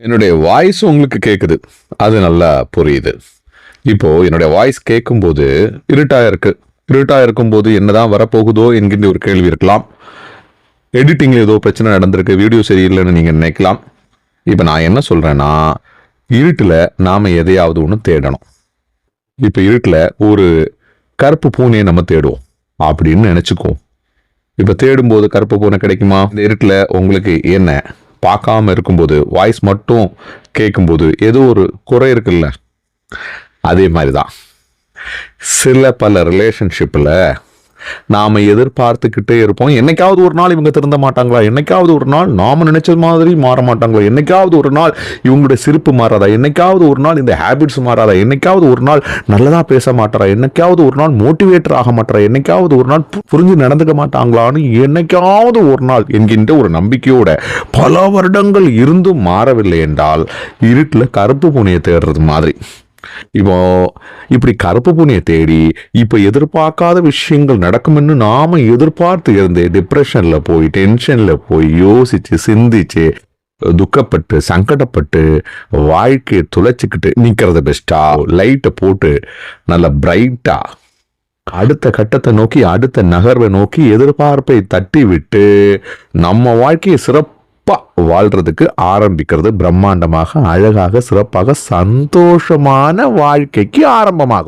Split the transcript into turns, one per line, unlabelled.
என்னுடைய வாய்ஸ் உங்களுக்கு கேட்குது, அது நல்லா புரியுது. இப்போ என்னுடைய வாய்ஸ் கேட்கும்போது இருட்டா இருக்கு. இருட்டா இருக்கும்போது என்னதான் வரப்போகுதோ என்கின்ற ஒரு கேள்வி இருக்கலாம். எடிட்டிங்ல ஏதோ பிரச்சனை நடந்திருக்கு, வீடியோ சரியில்லைன்னு நீங்க நினைக்கலாம். இப்ப நான் என்ன சொல்றேன்னா, இருட்டுல நாம எதையாவது ஒன்று தேடணும். இப்ப இருட்டுல ஒரு கருப்பு பூனையை நம்ம தேடுவோம் அப்படின்னு நினைச்சுக்கோ. இப்ப தேடும்போது கருப்பு பூனை கிடைக்குமா? இந்த இருட்டுல உங்களுக்கு என்ன பார்க்காம இருக்கும்போது வாய்ஸ் மட்டும் கேட்கும்போது ஏதோ ஒரு குறை இருக்குல்ல, அதே மாதிரிதான் சில பல ரிலேஷன்ஷிப்ல நாம எதிர்பார்த்துக்கிட்டே இருப்போம். என்னைக்காவது ஒரு நாள் இவங்க திருந்த மாட்டாங்களா, என்னைக்காவது ஒரு நாள் நாம நினைச்ச மாதிரி மாற மாட்டாங்களா, என்னைக்காவது ஒரு நாள் இவங்களுடைய சிரிப்பு மாறாதா, என்னைக்காவது ஒரு நாள் இந்த ஹேபிட்ஸ் மாறாதா, என்னைக்காவது ஒரு நாள் நல்லதா பேச மாட்டாரா, என்னைக்காவது ஒரு நாள் மோட்டிவேட்டர் ஆக மாட்டாரா, என்னைக்காவது ஒரு நாள் புரிஞ்சு நடந்துக்க மாட்டாங்களான்னு என்னைக்காவது ஒரு நாள் என்கின்ற ஒரு நம்பிக்கையோட பல வருடங்கள் இருந்தும் மாறவில்லை என்றால் இருட்டுல கருப்பு பூனையை தேடுறது மாதிரி. இப்போ இப்படி கருப்பு பூனையை தேடி இப்ப எதிர்பார்க்காத விஷயங்கள் நடக்கும்னு நாம எதிர்பார்த்து இருந்து டிப்ரெஷன்ல போய் டென்ஷன்ல போய் யோசிச்சு சிந்திச்சு துக்கப்பட்டு சங்கடப்பட்டு வாழ்க்கையை துளைச்சிக்கிட்டு நிக்கிறது பெஸ்டா, லைட்டை போட்டு நல்ல பிரைட்டா அடுத்த கட்டத்தை நோக்கி அடுத்த நகர்வை நோக்கி எதிர்பார்ப்பை தட்டி விட்டு நம்ம வாழ்க்கையை சிறப்பு வாழ்றதுக்கு ஆரம்பிக்கிறது பிரம்மாண்டமாக, அழகாக, சிறப்பாக, சந்தோஷமான வாழ்க்கைக்கு ஆரம்பமாகும்.